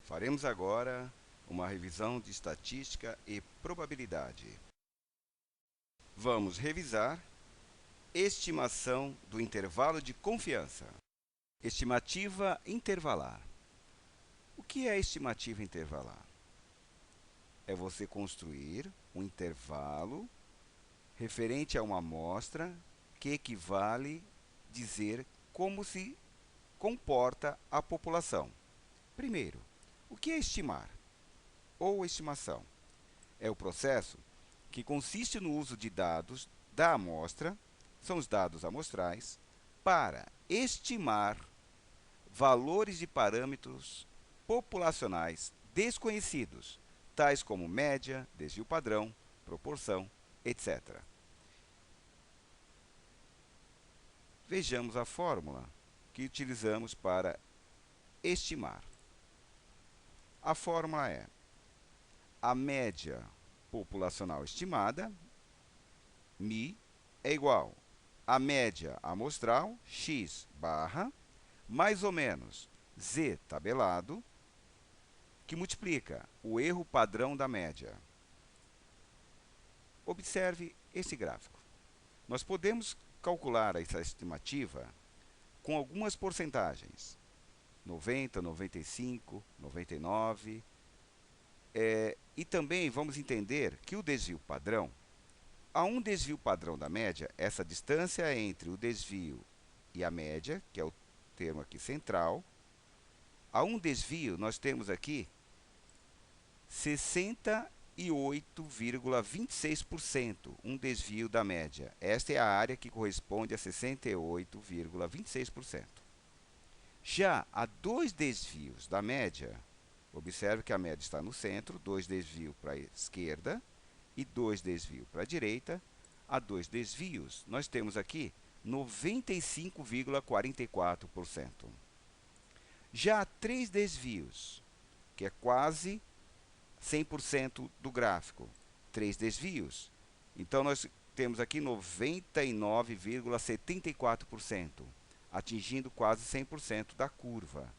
Faremos agora uma revisão de estatística e probabilidade. Vamos revisar estimação do intervalo de confiança. Estimativa intervalar. O que é estimativa intervalar? É você construir um intervalo referente a uma amostra que equivale dizer como se comporta a população. Primeiro, o que é estimar ou estimação? É o processo que consiste no uso de dados da amostra, são os dados amostrais, para estimar valores de parâmetros populacionais desconhecidos, tais como média, desvio padrão, proporção, etc. Vejamos a fórmula que utilizamos para estimar. A fórmula é a média populacional estimada, μ, é igual a média amostral, x barra, mais ou menos z tabelado, que multiplica o erro padrão da média. Observe esse gráfico. Nós podemos calcular essa estimativa com algumas porcentagens. 90, 95, 99. E também vamos entender que o desvio padrão, há um desvio padrão da média, essa distância entre o desvio e a média, que é o termo aqui central. Há um desvio, nós temos aqui 68,26%, um desvio da média. Esta é a área que corresponde a 68,26%. Já há dois desvios da média. Observe que a média está no centro, dois desvios para a esquerda e dois desvios para a direita. Há dois desvios, nós temos aqui 95,44%. Já há três desvios, que é quase 100% do gráfico. Três desvios. Então, nós temos aqui 99,74%, atingindo quase 100% da curva.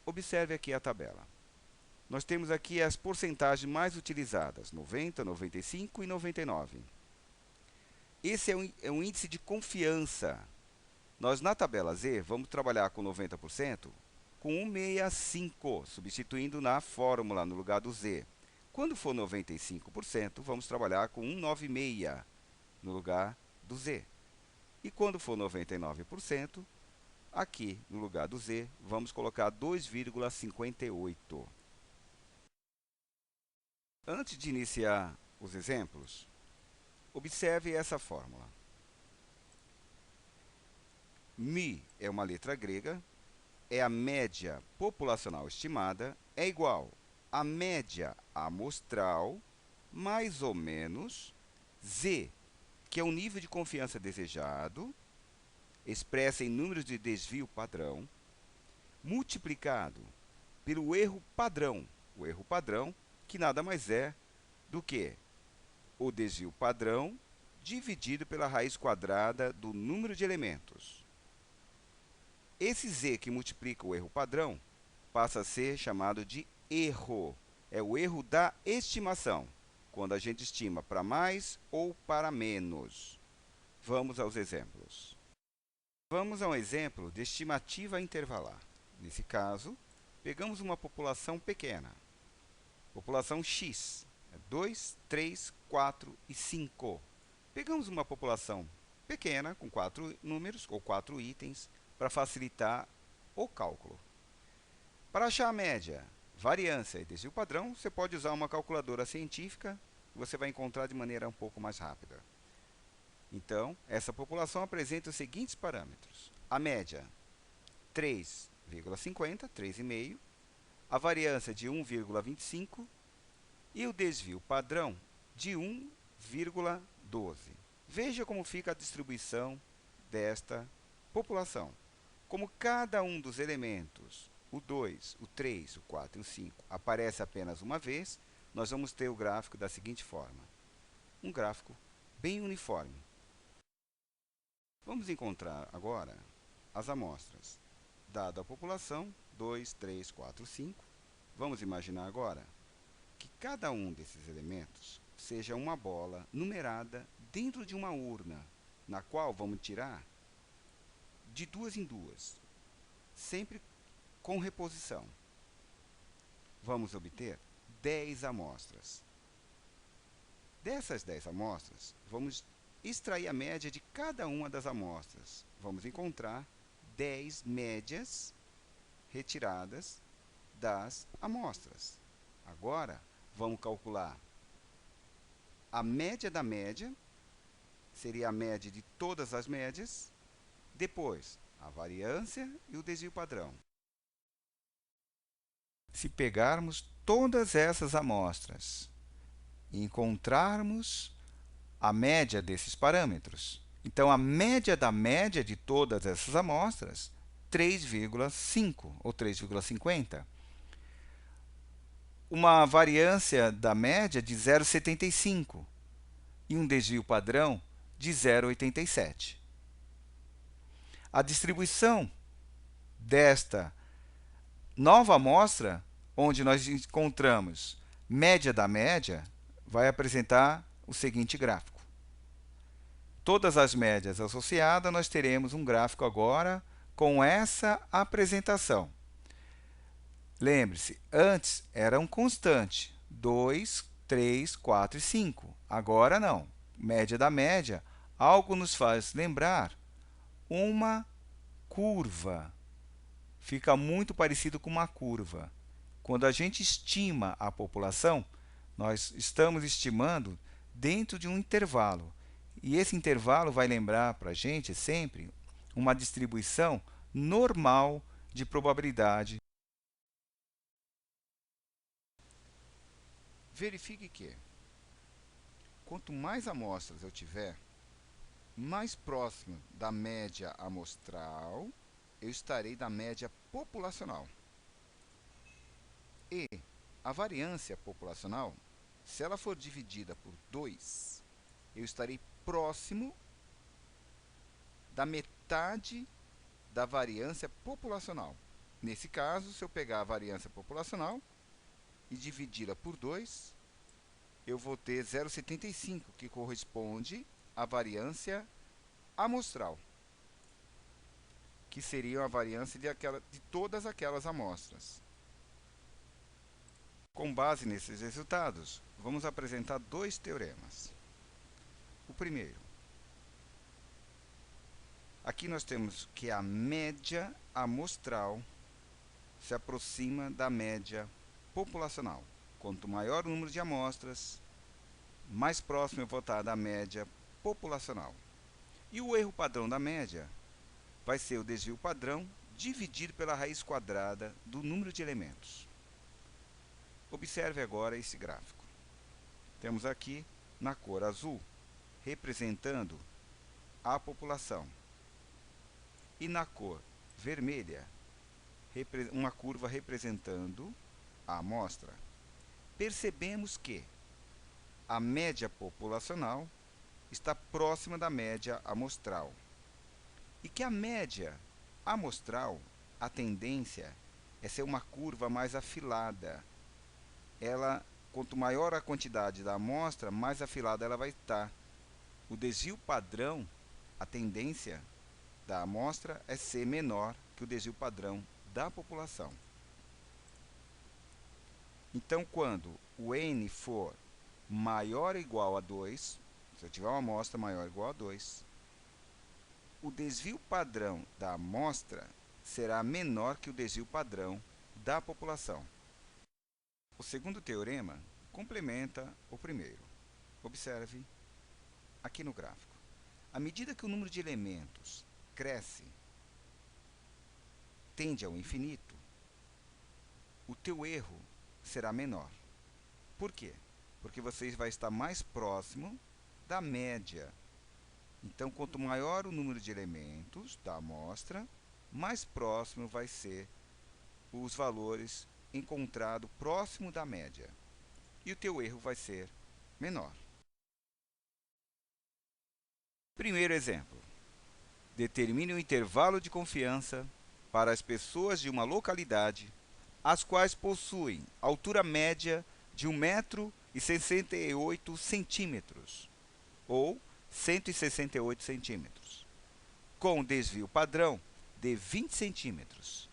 Observe aqui a tabela. Nós temos aqui as porcentagens mais utilizadas, 90, 95 e 99. Esse é um índice de confiança. Nós, na tabela Z, vamos trabalhar com 90%, com 165, substituindo na fórmula no lugar do Z. Quando for 95%, vamos trabalhar com 196 no lugar do Z. E quando for 99%, aqui no lugar do Z, vamos colocar 2,58. Antes de iniciar os exemplos, observe essa fórmula. μ é uma letra grega, é a média populacional estimada, é igual à média amostral mais ou menos z, que é o nível de confiança desejado, expressa em números de desvio padrão, multiplicado pelo erro padrão. O erro padrão, que nada mais é do que o desvio padrão dividido pela raiz quadrada do número de elementos. Esse z que multiplica o erro padrão passa a ser chamado de erro. É o erro da estimação, quando a gente estima para mais ou para menos. Vamos aos exemplos. Vamos a um exemplo de estimativa intervalar. Nesse caso, pegamos uma população pequena. População X, 2, 3, 4 e 5. Pegamos uma população pequena, com 4 números ou 4 itens, para facilitar o cálculo. Para achar a média, variância e desvio padrão, você pode usar uma calculadora científica que você vai encontrar de maneira um pouco mais rápida. Então, essa população apresenta os seguintes parâmetros. A média, 3,50, 3,5. A variância de 1,25 e o desvio padrão de 1,12. Veja como fica a distribuição desta população. Como cada um dos elementos, o 2, o 3, o 4 e o 5, aparece apenas uma vez, nós vamos ter o gráfico da seguinte forma. Um gráfico bem uniforme. Vamos encontrar agora as amostras dado a população, 2, 3, 4, 5. Vamos imaginar agora que cada um desses elementos seja uma bola numerada dentro de uma urna, na qual vamos tirar de duas em duas, sempre com reposição. Vamos obter 10 amostras. Dessas 10 amostras, vamos extrair a média de cada uma das amostras. Vamos encontrar 10 médias retiradas das amostras. Agora, vamos calcular a média da média, seria a média de todas as médias, depois a variância e o desvio padrão. Se pegarmos todas essas amostras e encontrarmos a média desses parâmetros, então a média da média de todas essas amostras, 3,5 ou 3,50. Uma variância da média de 0,75 e um desvio padrão de 0,87. A distribuição desta nova amostra, onde nós encontramos média da média, vai apresentar o seguinte gráfico. Todas as médias associadas, nós teremos um gráfico agora com essa apresentação. Lembre-se, antes era um constante, 2, 3, 4 e 5. Agora não. Média da média, algo nos faz lembrar uma curva. Fica muito parecido com uma curva. Quando a gente estima a população, nós estamos estimando dentro de um intervalo. E esse intervalo vai lembrar para a gente sempre uma distribuição normal de probabilidade. Verifique que, quanto mais amostras eu tiver, mais próximo da média amostral eu estarei da média populacional. E a variância populacional, se ela for dividida por 2, eu estarei próximo da metade da variância populacional. Nesse caso, se eu pegar a variância populacional e dividi-la por 2, eu vou ter 0,75, que corresponde à variância amostral, que seria a variância de todas aquelas amostras. Com base nesses resultados, vamos apresentar dois teoremas. O primeiro, aqui nós temos que a média amostral se aproxima da média populacional. Quanto maior o número de amostras, mais próximo eu vou estar da média populacional. E o erro padrão da média vai ser o desvio padrão dividido pela raiz quadrada do número de elementos. Observe agora esse gráfico. Temos aqui, na cor azul, representando a população. E na cor vermelha, uma curva representando a amostra. Percebemos que a média populacional está próxima da média amostral. E que a média amostral, a tendência é ser uma curva mais afilada. Quanto maior a quantidade da amostra, mais afilada ela vai estar. O desvio padrão, a tendência da amostra é ser menor que o desvio padrão da população. Então, quando o n for maior ou igual a 2, se eu tiver uma amostra maior ou igual a 2, o desvio padrão da amostra será menor que o desvio padrão da população. O segundo teorema complementa o primeiro. Observe aqui no gráfico. À medida que o número de elementos cresce, tende ao infinito, o teu erro será menor. Por quê? Porque você vai estar mais próximo da média. Então, quanto maior o número de elementos da amostra, mais próximo vai ser os valores encontrados próximo da média. E o teu erro vai ser menor. Primeiro exemplo. Determine o intervalo de confiança para as pessoas de uma localidade, as quais possuem altura média de 1,68 m, ou 168 centímetros, com desvio padrão de 20 centímetros.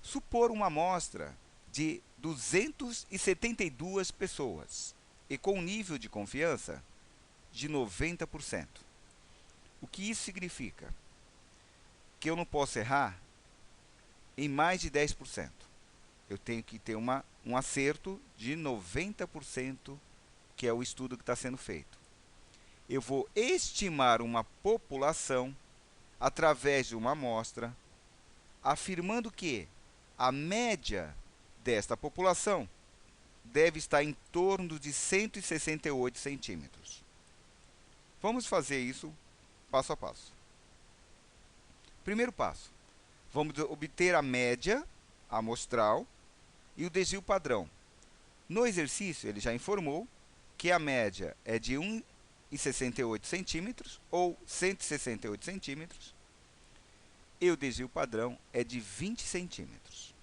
Supor uma amostra de 272 pessoas e com nível de confiança de 90%. O que isso significa? Que eu não posso errar em mais de 10%. Eu tenho que ter um acerto de 90%, que é o estudo que está sendo feito. Eu vou estimar uma população através de uma amostra, afirmando que a média desta população deve estar em torno de 168 centímetros. Vamos fazer isso passo a passo. Primeiro passo, vamos obter a média amostral e o desvio padrão. No exercício, ele já informou que a média é de 1,68 centímetros, ou 168 centímetros, e o desvio padrão é de 20 centímetros.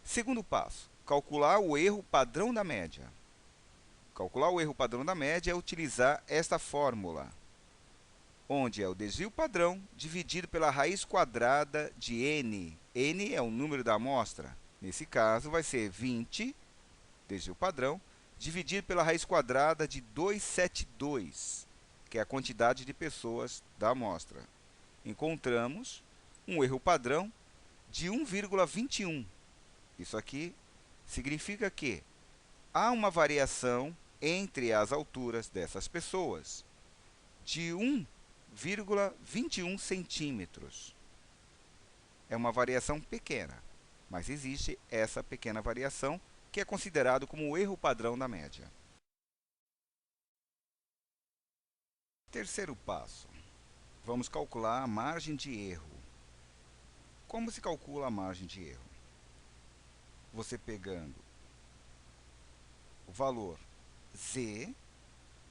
Segundo passo, calcular o erro padrão da média. Calcular o erro padrão da média é utilizar esta fórmula, onde é o desvio padrão dividido pela raiz quadrada de n. N é o número da amostra. Nesse caso, vai ser 20, desvio padrão, dividido pela raiz quadrada de 272, que é a quantidade de pessoas da amostra. Encontramos um erro padrão de 1,21. Isso aqui significa que há uma variação entre as alturas dessas pessoas de 1,21 centímetros. É uma variação pequena, mas existe essa pequena variação que é considerado como o erro padrão da média. Terceiro passo, vamos calcular a margem de erro. Como se calcula a margem de erro? Você pegando o valor z,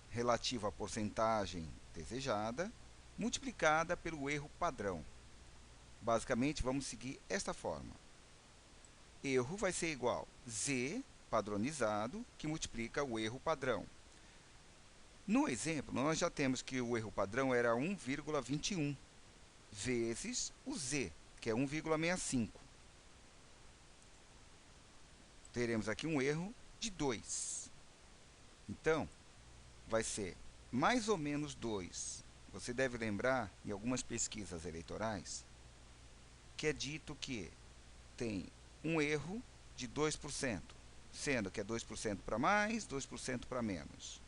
relativo à porcentagem desejada, multiplicada pelo erro padrão. Basicamente, vamos seguir esta forma. Erro vai ser igual a z padronizado, que multiplica o erro padrão. No exemplo, nós já temos que o erro padrão era 1,21 vezes o z, que é 1,65. Teremos aqui um erro de 2. Então, vai ser mais ou menos 2. Você deve lembrar, em algumas pesquisas eleitorais, que é dito que tem um erro de 2%, sendo que é 2% para mais, 2% para menos.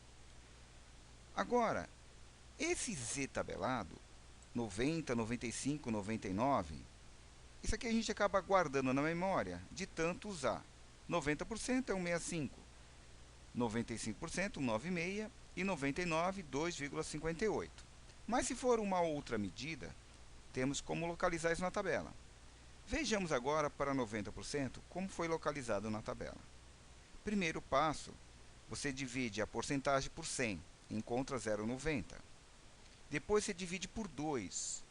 Agora, esse z tabelado, 90, 95, 99, isso aqui a gente acaba guardando na memória de tanto usar. 90% é 165, 95%, 196 e 99, 2,58. Mas se for uma outra medida, temos como localizar isso na tabela. Vejamos agora para 90% como foi localizado na tabela. Primeiro passo, você divide a porcentagem por 100, encontra 0,90. Depois você divide por 2.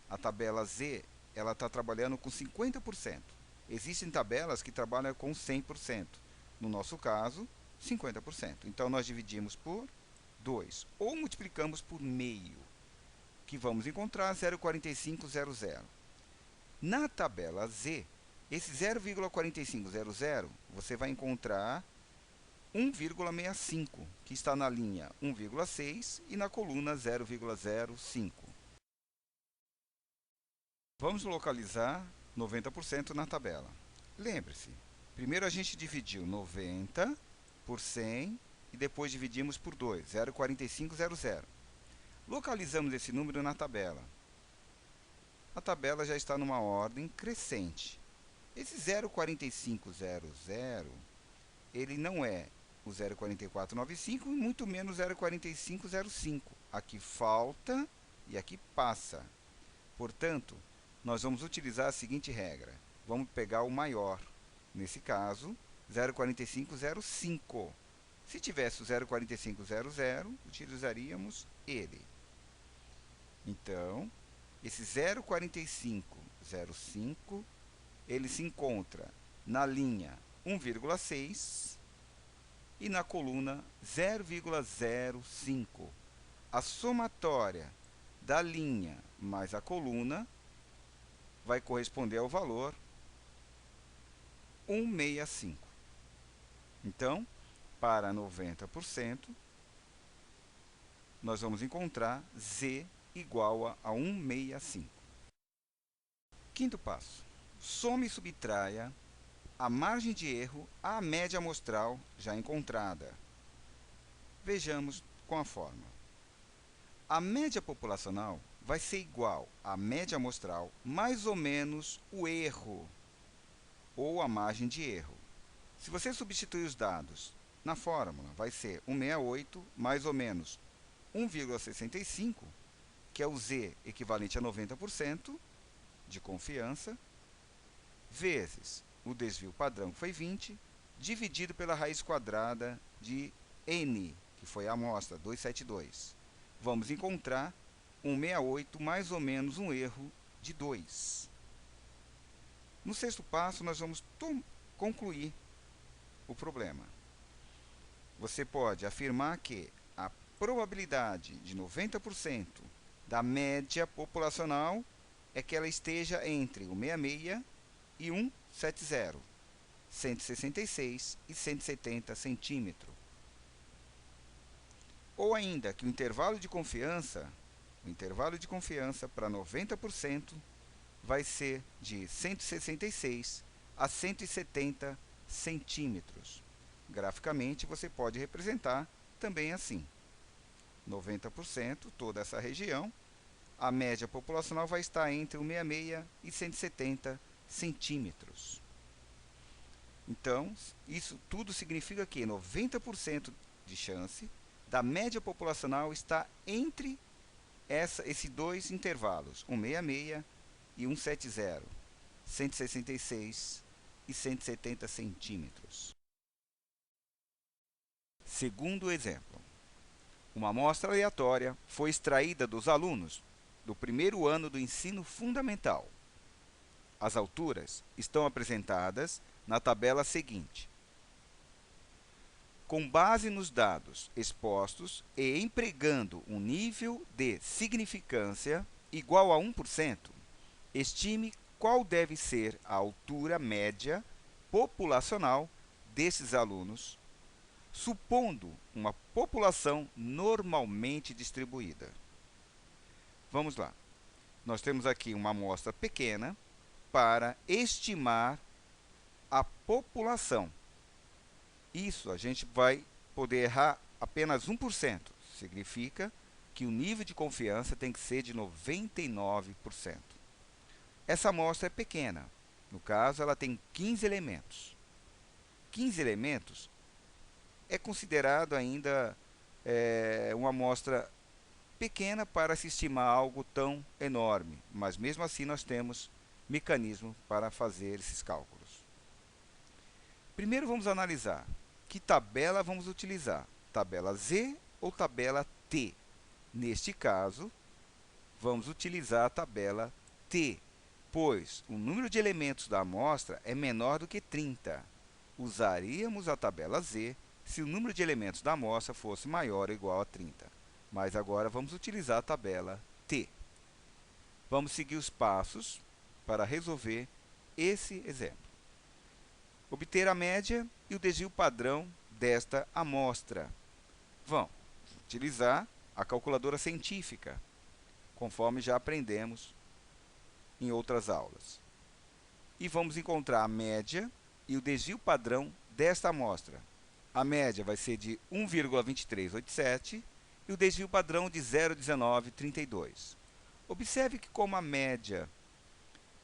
A tabela Z ela está trabalhando com 50%. Existem tabelas que trabalham com 100%. No nosso caso, 50%. Então, nós dividimos por 2. Ou multiplicamos por meio, que vamos encontrar 0,4500. Na tabela Z, esse 0,4500 você vai encontrar 1,65, que está na linha 1,6 e na coluna 0,05. Vamos localizar 90% na tabela. Lembre-se, primeiro a gente dividiu 90 por 100 e depois dividimos por 2, 0,4500. Localizamos esse número na tabela. A tabela já está numa ordem crescente. Esse 0,4500, ele não é o 0,4495 e muito menos 0,4505. Aqui falta e aqui passa. Portanto, nós vamos utilizar a seguinte regra. Vamos pegar o maior. Nesse caso, 0,4505. Se tivesse o 0,4500, utilizaríamos ele. Então, Esse 0,4505, ele se encontra na linha 1,6 e na coluna 0,05. A somatória da linha mais a coluna vai corresponder ao valor 165. Então, para 90%, nós vamos encontrar z igual a 165. Quinto passo. Some e subtraia a margem de erro à média amostral já encontrada. Vejamos com a fórmula. A média populacional vai ser igual à média amostral mais ou menos o erro, ou a margem de erro. Se você substituir os dados na fórmula, vai ser 168 mais ou menos 1,65, que é o z equivalente a 90% de confiança, vezes o desvio padrão, que foi 20, dividido pela raiz quadrada de n, que foi a amostra, 272. Vamos encontrar 168 mais ou menos um erro de 2. No sexto passo, nós vamos concluir o problema. Você pode afirmar que a probabilidade de 90% da média populacional é que ela esteja entre 166 e 170, 166 e 170 centímetros. Ou ainda que o intervalo de confiança para 90% vai ser de 166 a 170 centímetros. Graficamente, você pode representar também assim. 90%, toda essa região, a média populacional vai estar entre 166 e 170 centímetros. Então, isso tudo significa que 90% de chance da média populacional está entre esses dois intervalos, 166 e 170, 166 e 170 centímetros. Segundo exemplo, uma amostra aleatória foi extraída dos alunos do primeiro ano do ensino fundamental. As alturas estão apresentadas na tabela seguinte. Com base nos dados expostos e empregando um nível de significância igual a 1%, estime qual deve ser a altura média populacional desses alunos, supondo uma população normalmente distribuída. Vamos lá. Nós temos aqui uma amostra pequena para estimar a população. Isso a gente vai poder errar apenas 1%. Significa que o nível de confiança tem que ser de 99%. Essa amostra é pequena. No caso, ela tem 15 elementos. 15 elementos é considerado ainda uma amostra pequena para se estimar algo tão enorme. Mas mesmo assim nós temos mecanismo para fazer esses cálculos. Primeiro vamos analisar que tabela vamos utilizar, tabela Z ou tabela T. Neste caso, vamos utilizar a tabela T, pois o número de elementos da amostra é menor do que 30. Usaríamos a tabela Z se o número de elementos da amostra fosse maior ou igual a 30. Mas agora vamos utilizar a tabela T. Vamos seguir os passos para resolver esse exemplo. Obter a média e o desvio padrão desta amostra. Vamos utilizar a calculadora científica, conforme já aprendemos em outras aulas. E vamos encontrar a média e o desvio padrão desta amostra. A média vai ser de 1,2387 e o desvio padrão de 0,1932. Observe que como a média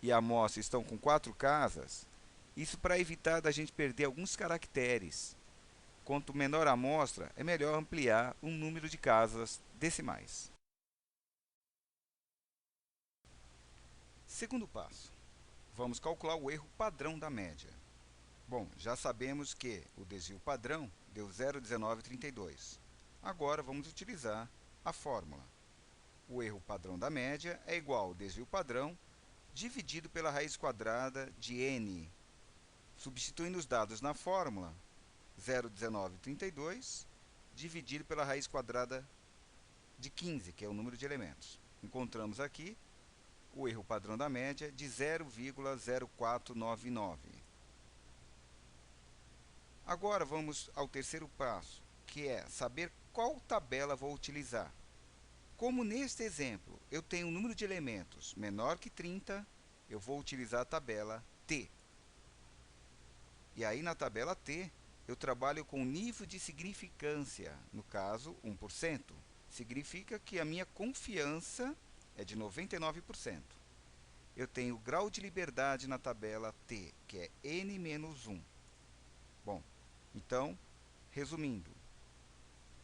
e a amostra estão com 4 casas, isso para evitar da gente perder alguns caracteres. Quanto menor a amostra, é melhor ampliar o número de casas decimais. Segundo passo, vamos calcular o erro padrão da média. Bom, já sabemos que o desvio padrão deu 0,1932. Agora vamos utilizar a fórmula. o erro padrão da média é igual ao desvio padrão dividido pela raiz quadrada de n. Substituindo os dados na fórmula, 0,1932 dividido pela raiz quadrada de 15, que é o número de elementos. Encontramos aqui o erro padrão da média de 0,0499. Agora vamos ao terceiro passo, que é saber qual tabela vou utilizar. Como neste exemplo eu tenho um número de elementos menor que 30, eu vou utilizar a tabela T. E aí na tabela T eu trabalho com nível de significância, no caso 1%. Significa que a minha confiança é de 99%. Eu tenho grau de liberdade na tabela T, que é n menos 1. Bom, então, resumindo,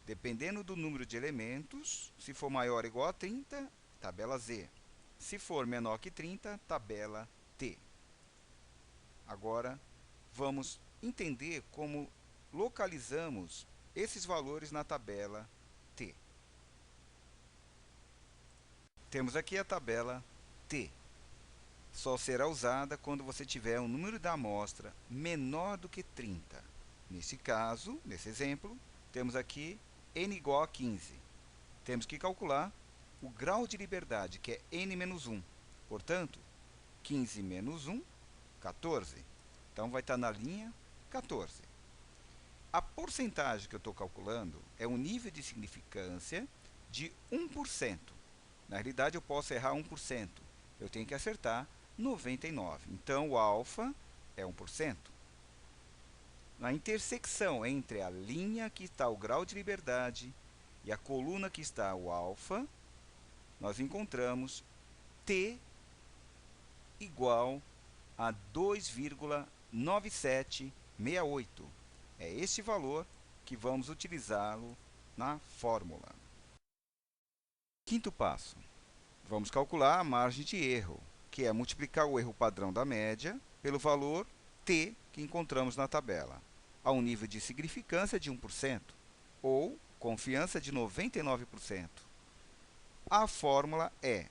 dependendo do número de elementos, se for maior ou igual a 30, tabela Z. Se for menor que 30, tabela T. Agora, vamos entender como localizamos esses valores na tabela T. Temos aqui a tabela T. Só será usada quando você tiver um número da amostra menor do que 30. Nesse caso, nesse exemplo, temos aqui n igual a 15. Temos que calcular o grau de liberdade, que é n menos 1. Portanto, 15 menos 1, 14. Então, vai estar na linha 14. A porcentagem que eu estou calculando é o nível de significância de 1%. Na realidade, eu posso errar 1%. Eu tenho que acertar 99%. Então, o alfa é 1%. Na intersecção entre a linha que está o grau de liberdade e a coluna que está o alfa, nós encontramos t igual a 2,9768. É esse valor que vamos utilizá-lo na fórmula. Quinto passo. Vamos calcular a margem de erro, que é multiplicar o erro padrão da média pelo valor t que encontramos na tabela, a um nível de significância de 1%, ou confiança de 99%. A fórmula é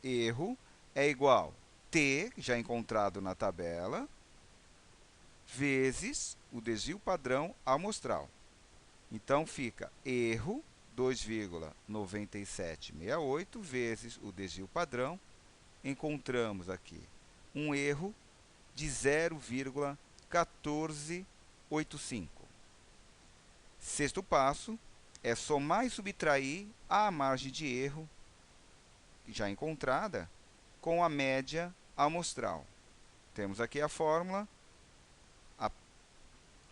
erro é igual a t, já encontrado na tabela, vezes o desvio padrão amostral. Então, fica erro 2,9768 vezes o desvio padrão. Encontramos aqui um erro de 0,1485. Sexto passo é somar e subtrair a margem de erro já encontrada com a média amostral. Temos aqui a fórmula. A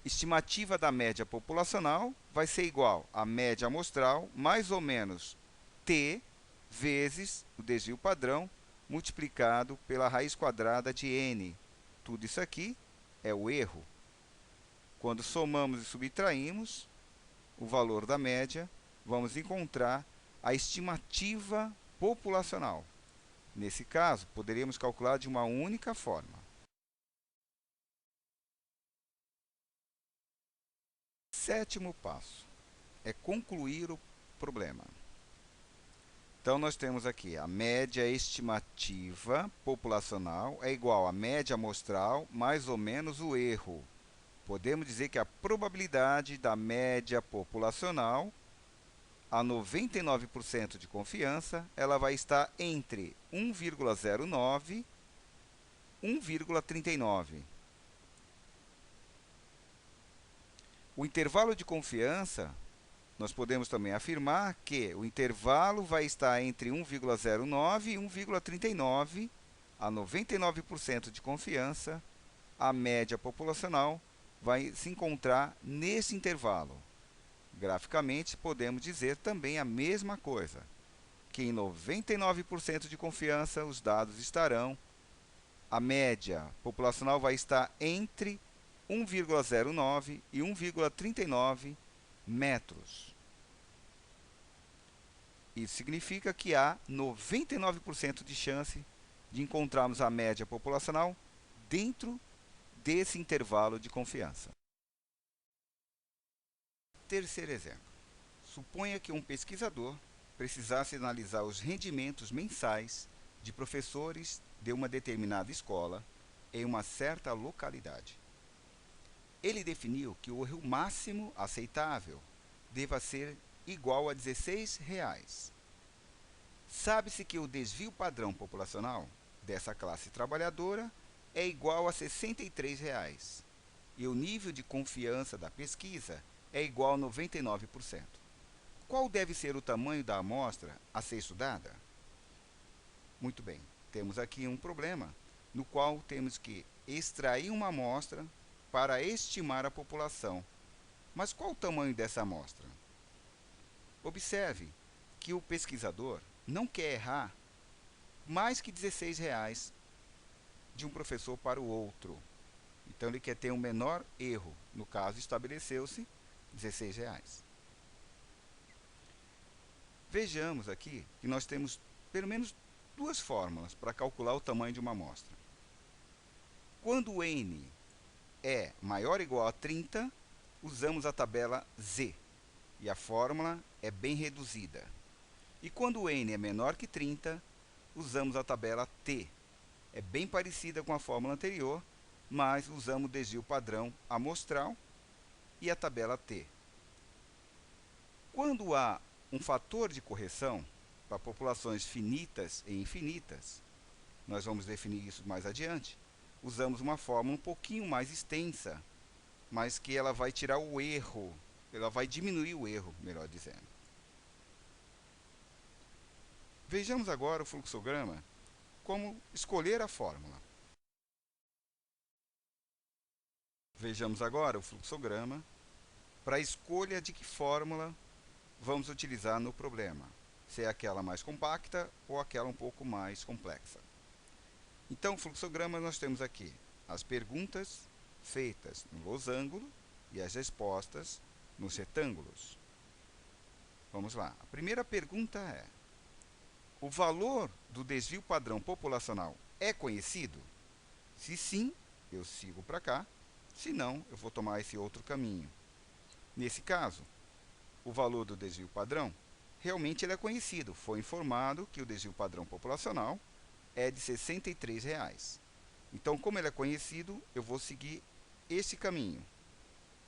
estimativa da média populacional vai ser igual à média amostral mais ou menos t vezes o desvio padrão multiplicado pela raiz quadrada de n. Tudo isso aqui é o erro. Quando somamos e subtraímos o valor da média, vamos encontrar a estimativa populacional. Nesse caso, poderíamos calcular de uma única forma. Sétimo passo é concluir o problema. Então, nós temos aqui a média estimativa populacional é igual à média amostral mais ou menos o erro. Podemos dizer que a probabilidade da média populacional, a 99% de confiança, ela vai estar entre 1,09 e 1,39. O intervalo de confiança, nós podemos também afirmar que o intervalo vai estar entre 1,09 e 1,39, a 99% de confiança, a média populacional vai se encontrar nesse intervalo. Graficamente, podemos dizer também a mesma coisa, que em 99% de confiança os dados estarão, a média populacional vai estar entre 1,09 e 1,39 metros. Isso significa que há 99% de chance de encontrarmos a média populacional dentro desse intervalo de confiança. Terceiro exemplo. Suponha que um pesquisador precisasse analisar os rendimentos mensais de professores de uma determinada escola em uma certa localidade. Ele definiu que o erro máximo aceitável deva ser igual a R$ 16. Sabe-se que o desvio padrão populacional dessa classe trabalhadora é igual a R$ 63 e o nível de confiança da pesquisa é igual a 99%. Qual deve ser o tamanho da amostra a ser estudada? Muito bem, temos aqui um problema no qual temos que extrair uma amostra para estimar a população. Mas qual o tamanho dessa amostra? Observe que o pesquisador não quer errar mais que R$ 16 de um professor para o outro. Então ele quer ter um menor erro. No caso, estabeleceu-se R$ 16. Vejamos aqui que nós temos pelo menos duas fórmulas para calcular o tamanho de uma amostra. Quando o n é maior ou igual a 30, usamos a tabela Z, e a fórmula é bem reduzida. E quando o n é menor que 30, usamos a tabela T. É bem parecida com a fórmula anterior, mas usamos o desvio padrão amostral e a tabela T. Quando há um fator de correção para populações finitas e infinitas, nós vamos definir isso mais adiante, usamos uma fórmula um pouquinho mais extensa, mas que ela vai tirar o erro, ela vai diminuir o erro, melhor dizendo. Vejamos agora o fluxograma, como escolher a fórmula. Vejamos agora o fluxograma para a escolha de que fórmula vamos utilizar no problema, se é aquela mais compacta ou aquela um pouco mais complexa. Então, o fluxograma nós temos aqui as perguntas feitas no losango e as respostas nos retângulos. Vamos lá. A primeira pergunta é: o valor do desvio padrão populacional é conhecido? Se sim, eu sigo para cá. Se não, eu vou tomar esse outro caminho. Nesse caso, o valor do desvio padrão realmente ele é conhecido. Foi informado que o desvio padrão populacional é de R$ 63. Então, como ele é conhecido, eu vou seguir esse caminho.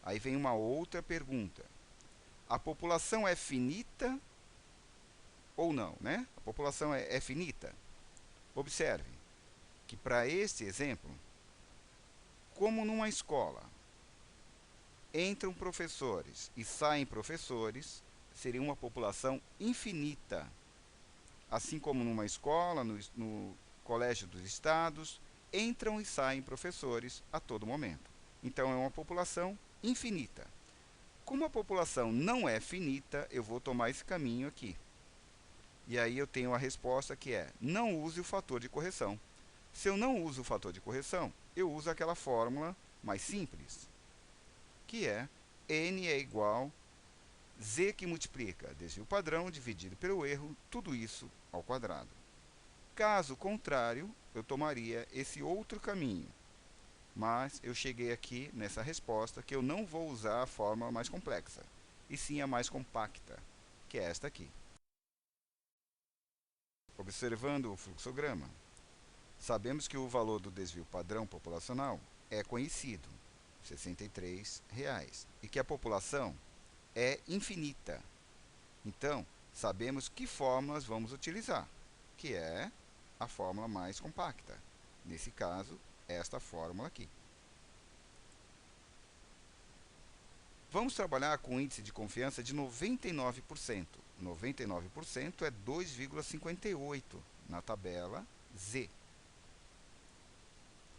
Aí vem uma outra pergunta. A população é finita ou não, né? A população é finita? Observe que para este exemplo, como numa escola entram professores e saem professores, seria uma população infinita. Assim como numa escola, no colégio dos estados, entram e saem professores a todo momento. Então, é uma população infinita. Como a população não é finita, eu vou tomar esse caminho aqui. E aí eu tenho a resposta que é: não use o fator de correção. Se eu não uso o fator de correção, eu uso aquela fórmula mais simples, que é n é igual z que multiplica desvio padrão dividido pelo erro, tudo isso ao quadrado. Caso contrário, eu tomaria esse outro caminho. Mas eu cheguei aqui nessa resposta que eu não vou usar a fórmula mais complexa, e sim a mais compacta, que é esta aqui. Observando o fluxograma, sabemos que o valor do desvio padrão populacional é conhecido, R$ 63, e que a população é infinita. Então, sabemos que fórmulas vamos utilizar, que é a fórmula mais compacta. Nesse caso, esta fórmula aqui. Vamos trabalhar com um índice de confiança de 99%. 99% é 2,58 na tabela Z.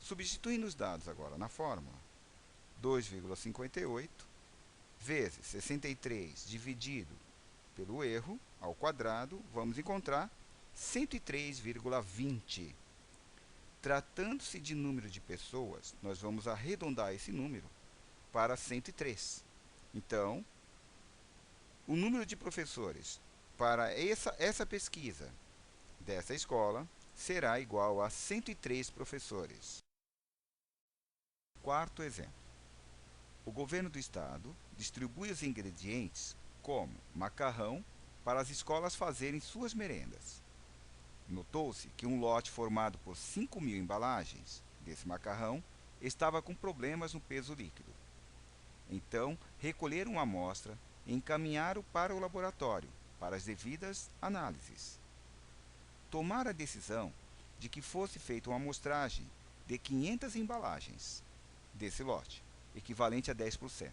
Substituindo os dados agora na fórmula, 2,58 vezes 63 dividido pelo erro ao quadrado, vamos encontrar 103,20. Tratando-se de número de pessoas, nós vamos arredondar esse número para 103. Então, o número de professores para essa pesquisa dessa escola será igual a 103 professores. Quarto exemplo. O governo do estado distribui os ingredientes como macarrão para as escolas fazerem suas merendas. Notou-se que um lote formado por 5.000 embalagens desse macarrão estava com problemas no peso líquido. Então, recolheram a amostra e encaminharam para o laboratório para as devidas análises. Tomaram a decisão de que fosse feita uma amostragem de 500 embalagens desse lote, equivalente a 10%.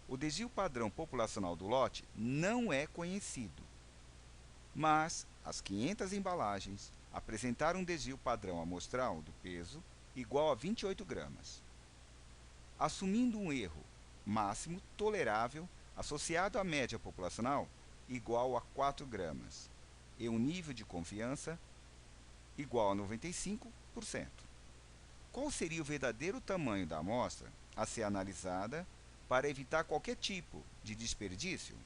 O desvio padrão populacional do lote não é conhecido, mas as 500 embalagens apresentaram um desvio padrão amostral do peso igual a 28 gramas. Assumindo um erro máximo tolerável associado à média populacional igual a 4 gramas e um nível de confiança igual a 95%. Qual seria o verdadeiro tamanho da amostra a ser analisada para evitar qualquer tipo de desperdício?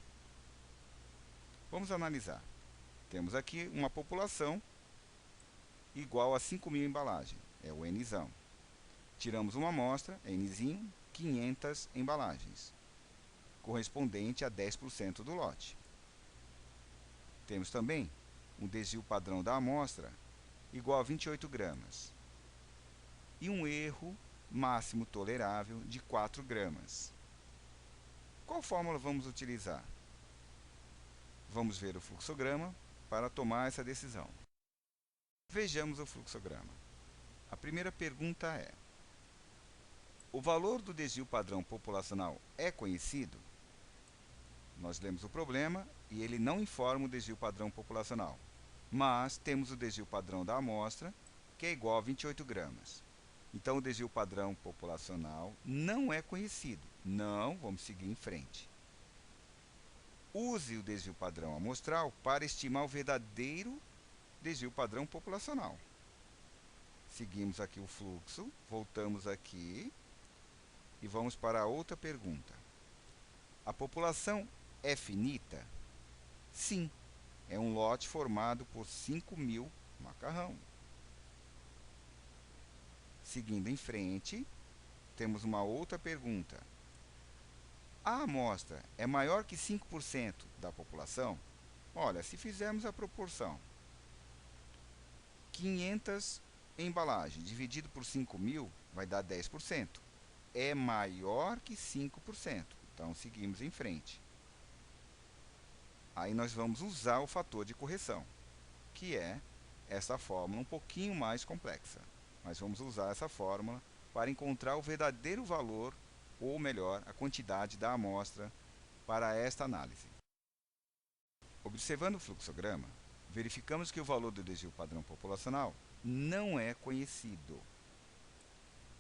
Vamos analisar. Temos aqui uma população igual a 5.000 embalagens, é o Nzão. Tiramos uma amostra, Nzinho, 500 embalagens, correspondente a 10% do lote. Temos também um desvio padrão da amostra igual a 28 gramas e um erro máximo tolerável de 4 gramas. Qual fórmula vamos utilizar? Vamos ver o fluxograma para tomar essa decisão. Vejamos o fluxograma. A primeira pergunta é: o valor do desvio padrão populacional é conhecido? Nós lemos o problema e ele não informa o desvio padrão populacional, mas temos o desvio padrão da amostra, que é igual a 28 gramas. Então, o desvio padrão populacional não é conhecido. Não, vamos seguir em frente. Use o desvio padrão amostral para estimar o verdadeiro desvio padrão populacional. Seguimos aqui o fluxo, voltamos aqui e vamos para a outra pergunta. A população é finita? Sim, é um lote formado por 5.000 macarrão. Seguindo em frente, temos uma outra pergunta. A amostra é maior que 5% da população? Olha, se fizermos a proporção 500 embalagens dividido por 5.000 vai dar 10%. É maior que 5%. Então, seguimos em frente. Aí nós vamos usar o fator de correção, que é essa fórmula um pouquinho mais complexa. Mas vamos usar essa fórmula para encontrar o verdadeiro valor, ou melhor, a quantidade da amostra para esta análise. Observando o fluxograma, verificamos que o valor do desvio padrão populacional não é conhecido.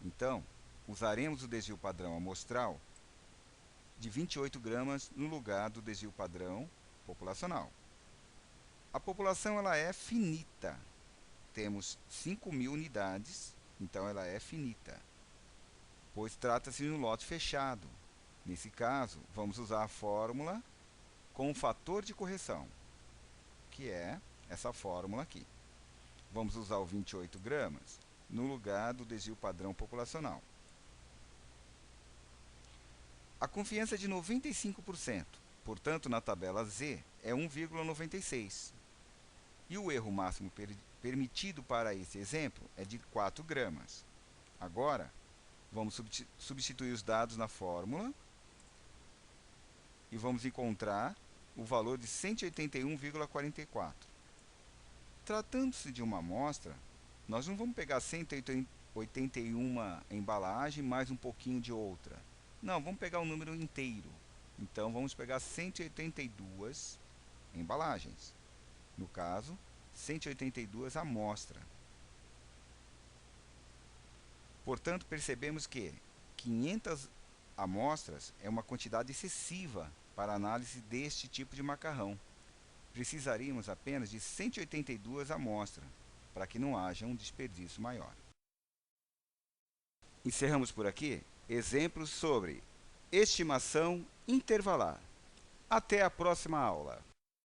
Então, usaremos o desvio padrão amostral de 28 gramas no lugar do desvio padrão populacional. A população ela é finita. Temos 5.000 unidades, então ela é finita, pois trata-se de um lote fechado. Nesse caso, vamos usar a fórmula com o fator de correção, que é essa fórmula aqui. Vamos usar o 28 gramas no lugar do desvio padrão populacional. A confiança é de 95%, portanto, na tabela Z é 1,96. E o erro máximo permitido para esse exemplo é de 4 gramas. Agora, vamos substituir os dados na fórmula e vamos encontrar o valor de 181,44. Tratando-se de uma amostra, nós não vamos pegar 181 embalagens mais um pouquinho de outra. Não, vamos pegar o número inteiro. Então, vamos pegar 182 embalagens. No caso, 182 amostras. Portanto, percebemos que 500 amostras é uma quantidade excessiva para análise deste tipo de macarrão. Precisaríamos apenas de 182 amostras para que não haja um desperdício maior. Encerramos por aqui exemplos sobre estimação intervalar. Até a próxima aula!